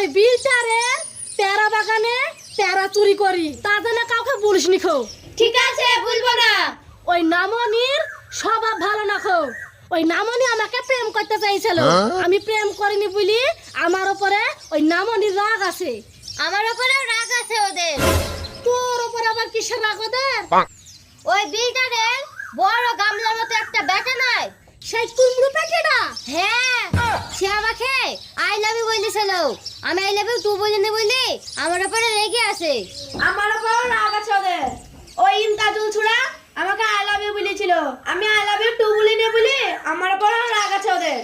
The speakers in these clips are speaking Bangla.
ওই বিলটারের পেয়ারা বাগানে পেয়ারা চুরি করি, তা যেন কাউকে বলিস নি খো। ঠিক আছে, বলবো না। ওই নামনির স্বভাব ভালো না খো। ওই নামনি আমাকে প্রেম করতে চাইছিল, আমি প্রেম করিনি বলি আমার উপরে ওই নামনির রাগ আছে। আমার উপরে রাগ আছে ওদের। তোর উপরে আবার কিসের রাগ ওদের? ওই বিলটারের বড় গামলার মতো একটা ব্যাটা নাই, সেই কুমড়ো প্যাকেটটা? হ্যাঁ, সে আমাকে আই লাভ ইউ বলেছিল। আমি আই লাভ ইউ টু বলিনি বলি আমার উপরে রেগে আছে। আমার উপর রাগ আছে ওদের। ওই ইমতাজুল ছুড়া আমাকে আই লাভ ইউ বলেছিল, আমি আই লাভ ইউ টু বলিনি বলি আমার উপর রাগ আছে ওদের।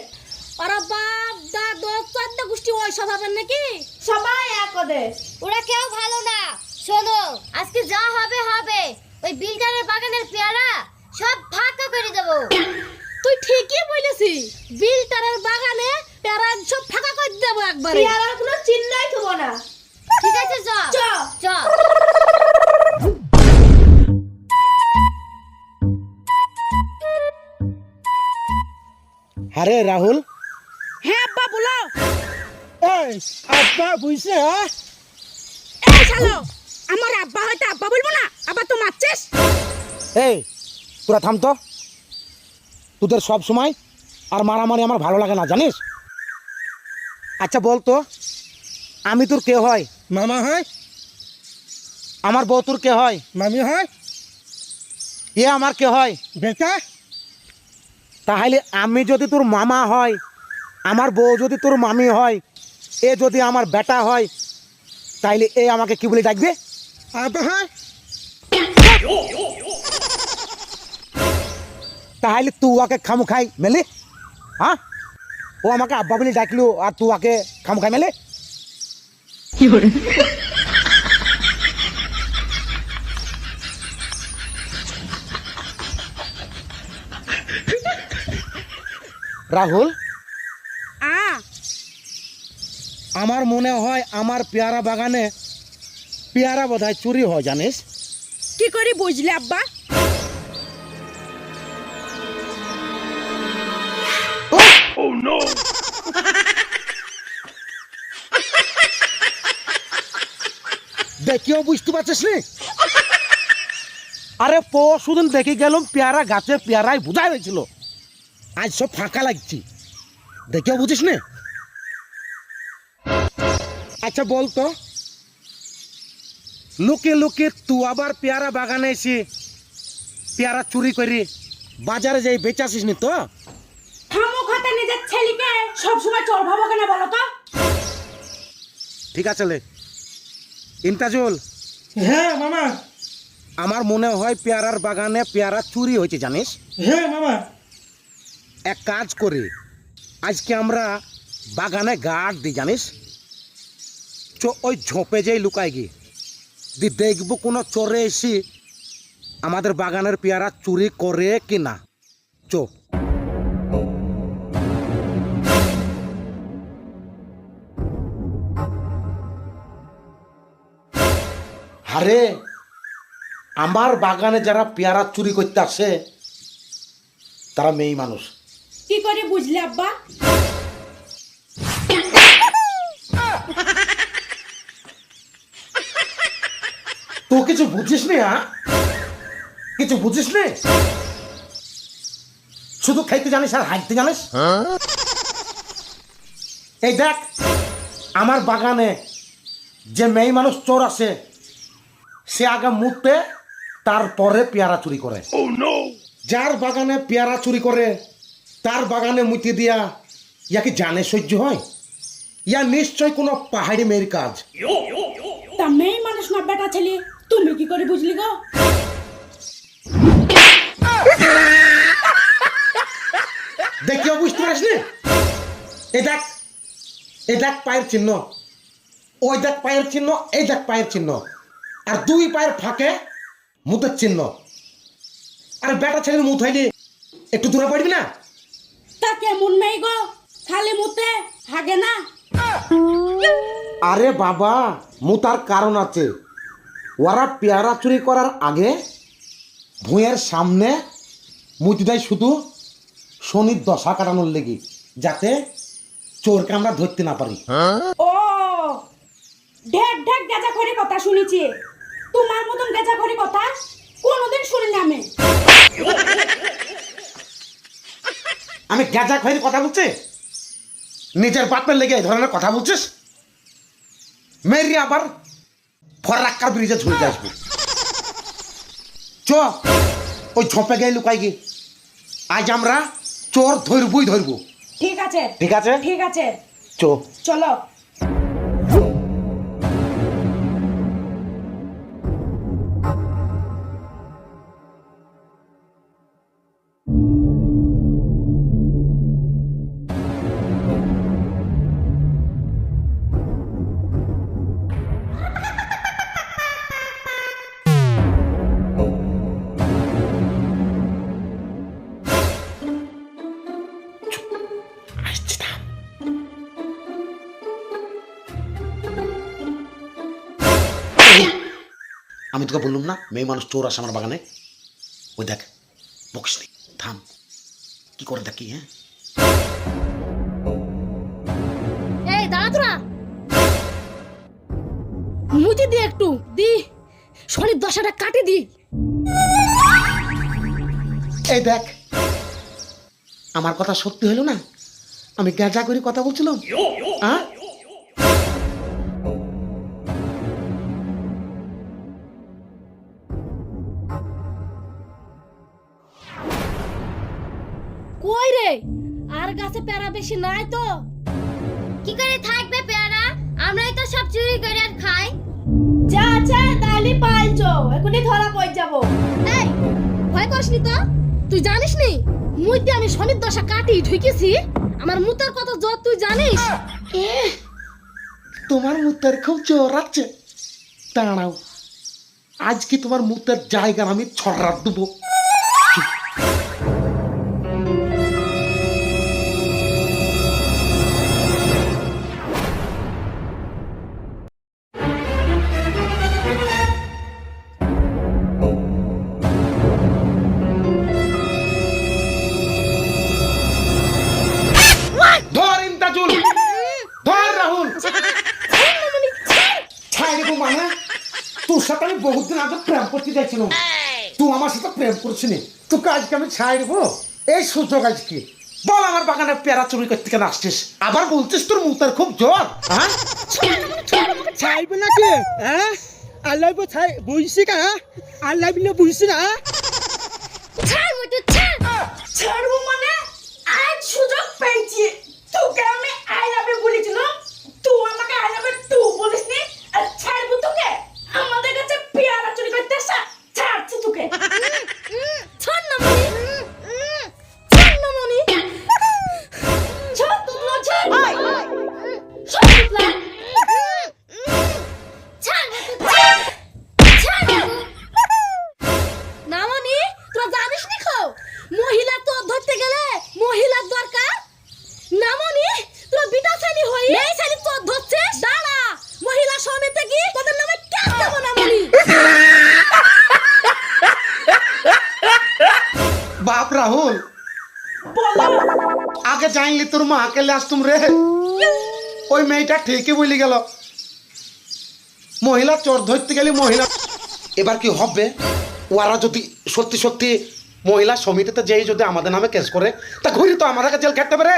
ওরা বাপ দাদা চারটা গোষ্ঠী ওই স্বভাবের নাকি? সবাই এক ওদের। ওরা কেউ ভালো না। শোনো, আজকে যা হবে হবে। ওই বিলটারের বাগানের পেয়ারা সব ভাগ করে দেবো। তুই ঠিকই বলেছিস, বিলটারের বাগানে পেয়ারা সব ফাঁকা করে দেবো একবারে। পেয়ারার কোনো চিহ্নই থবো না। ঠিক আছে, চ চ। চ। আরে রাহুল, হ্যাঁ আব্বা বলো। এই আব্বা বুঝছে? এই শালো, আমার আব্বা হয়তো আব্বা বলবো না, আবার তো মারছিস। এই তোরা থাম তো, তোদের সব সময় আর মারামারি আমার ভালো লাগে না জানিস। আচ্ছা বল তো, আমি তোর কে হয়? মামা হয়, আমার বউ তোর কে হয়? মামি হয়, এ আমার কে হয়? বেটা। তাহলে আমি যদি তোর মামা হয়, আমার বউ যদি তোর মামি হয়, এ যদি আমার বেটা হয়, তাইলে এ আমাকে কি বলে ডাকবে? আব্বা হয়। তাহলে তুই ওকে খামু খাই মেলে? হ্যাঁ, ও আমাকে আব্বা বলে ডাকলো আর তুই ওকে খামু খাই মেলে? রাহুল, আমার মনে হয় আমার পেয়ারা বাগানে পেয়ারা বোধহয় চুরি হয় জানিস। কি করে বুঝলে আব্বা? দেখিও বুঝতে পারছিস নি? আরে পরশুদিন দেখে গেলাম পেয়ারা গাছে পেয়ারায় বোঝাই হয়েছিল, আজ সব ফাঁকা লাগছে, দেখিও বুঝিস নি? আচ্ছা বলতো, লুকে লুকে তুই আবার পেয়ারা বাগানে এসে পেয়ারা চুরি করি বাজারে যাই বেচাছিস নি তো? খামো খাতে নিজের ছেলেকে সবসময় চোর ভাবো কেন বলো তো? ঠিক আছে লে ইন্তাজুল, হ্যাঁ মামা। আমার মনে হয় পেয়ারার বাগানে পেয়ারা চুরি হয়েছে জানিস। হ্যাঁ মামা। এক কাজ করে আজকে আমরা বাগানে গার্ড দিই জানিস, ওই ঝোপে যেই লুকাই গিয়ে দেখবো কোনো চোরে এসে আমাদের বাগানের পেয়ারা চুরি করে কি না। চো আরে আমার বাগানে যারা পেয়ারা চুরি করতে আসে তারা মেয়ে মানুষ। কি করে বুঝলে আব্বা? তো কিছু বুঝিস নি? হ্যাঁ, কিছু বুঝিস নি, শুধু খাইতে জানিস আর হাঁটতে জানিস। এই দেখ, আমার বাগানে যে মেয়ে মানুষ চোর আসে সে আগে মুততে তারপরে পেয়ারা চুরি করে। যার বাগানে পেয়ারা চুরি করে তার বাগানে মুতি দিয়া ইয়া কি জানে সহ্য হয়? ইয়া নিশ্চয় কোনো পাহাড়ি মেয়ের কাজ। তা মেয়ে মানুষ না বেটা ছেলে, তুমি কি করে বুঝলি গো? দেখিও বুঝতে পারিস নি? এই দেখ, এই দেখ পায়ের চিহ্ন, ওই দেখ পায়ের চিহ্ন, এই দেখ পায়ের চিহ্ন, আর দুই পায়ের ফাঁকে মুতের চিহ্ন। আর বেটা ছেলের মুত হয়নি, একটু দূরে পড়বি না? তা কেমন মেয়ে গো, খালি মুতে হাগে না? আরে বাবা, মুতার কারণ আছে। ওরা পেয়ারা চুরি করার আগে ভুঁয়ের সামনে মুতি দেয় শুধু শনির দশা কাটানোর লেগে, যাতে চোরকে আমরা ধরতে না পারি। ও ঢেক ঢেক গেজা করে কথা শুনেছি, তোমার মতন গেজা করে কথা কোনোদিন শুনিনি আমি। আমি গেজা খয়ের কথা বলছি? নিজের বাপের লেগে এই ধরনের কথা বলছিস? মেরি আবার ফরাক্কা ব্রিজে ঝুলে আসবে। চ ওই ঝোপে গিয়ে লুকাই গিয়ে আজ আমরা চোর ধরবই ধরবো। ঠিক আছে ঠিক আছে ঠিক আছে, চ। চলো। আমি তোকে বললাম না মেয়ে মানুষ চোর আসে আমার বাগানে? ওই দেখ, বকিস নি, থাম, কি করে দেখি। হ্যাঁ এই দাঁড়া তোরা, মুতি দি একটু দি, শনির দশাটা কাটি দি। এই দেখ, আমার কথা সত্যি হলো না? আমি গেজা করে কথা বলছিলাম। হ্যাঁ কই রে, আর গাছে প্যারা বেশি নাই তো? কি করে থাকবে পেয়ারা? আমরাই তো সব চুরি করে আর খাই। যা আছে তাহলে পাইছো, এখনই ধরা পড়ে যাবো। এই ভয় করিসনি তো? তুই জানিস নি মুইতে আমি শনির দশা কাটি ঢুকেছি? আমার মুতার কত জ্বর তুই জানিস? তোমার মুতের খুব জোর আছে। দাঁড়াও, আজকে তোমার মুতের জায়গা আমি ছড়া দেবো। ধর ইন্তাজুল, ধর রাহুল। ছাই দেবো মানে? তোর সাথে আমি বহুত দিন আগে প্রেম করতে চাইছিলাম, তুই আমার সাথে প্রেম করছিস, তোকে আজকে আমি ছাই দেবো। এই সুযোগ আজকে বল, আমার বাগানে পেয়ারা চুরি করতে কেন আসছিস? আবার বলছিস তোর মুতের খুব জ্বর। হ্যাঁ ছাইব নাকি? হ্যাঁ আল্লাহ ছাই বইছি কা? আল্লাহ বিলে বইছি না? ছাড় মুই তো ছাড়। ছাড়বো মানে? আজ সুযোগ পেয়েছি, তোকে আমি আই লাভ ইউ বলেছিলাম, তুই আমাকে আই লাভ ইউ টু বলিসনি, আর ছাড়বো তোকে? আমাদের কাছে পেয়ারা চুরি করতে আসা, ছাড়ছি তোকে। ছাড় না মনি, ছাড় না মনি। ছাড় তুই, ছাড়। ছাড় তুতলা। না মনি, তোরা জানিস নি খো মহিলা তো ধরতে গেলে মহিলার দরকার। না মনি, তোরা বিটা শ্রেণী হই এই শ্রেণী তো ধরছিস? দাঁড়া, মহিলা সমিতি কি তোদের নামে কেস দেবো না মনি। বাপ রাহুল, আগে জানলি তোর মা আকেলে আসতুম রে। ওই মেয়েটা ঠিকই বলি গেল, মহিলা চোর ধরতে গেলে মহিলা। এবার কি হবে? ওরা যদি সত্যি সত্যি মহিলা সমিতিতে যেই যদি আমাদের নামে কেস করে, তা ঘুরি তো আমাদেরকে জেল খেতে পারে।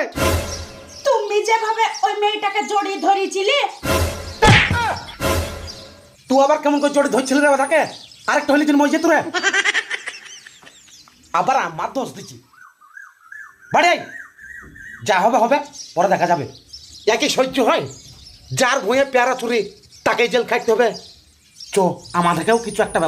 তুমি যেভাবে ওই মেয়েটাকে জড়িয়ে ধরেছিলে, তুই আবার কেমন করে জড়ি ধরছিলি রে ওটাকে? আরেকটা হলি দিন মজে তোরে আবার আমার দোষ দিচ্ছি। বাড়ি আই, যা হবে হবে, পরে দেখা যাবে। একই সহ্য হয়? যার ভুঁয়ে পেয়ারা চুরি তাকে জেল খাইতে হবে। চো, আমাদেরকেও কিছু একটা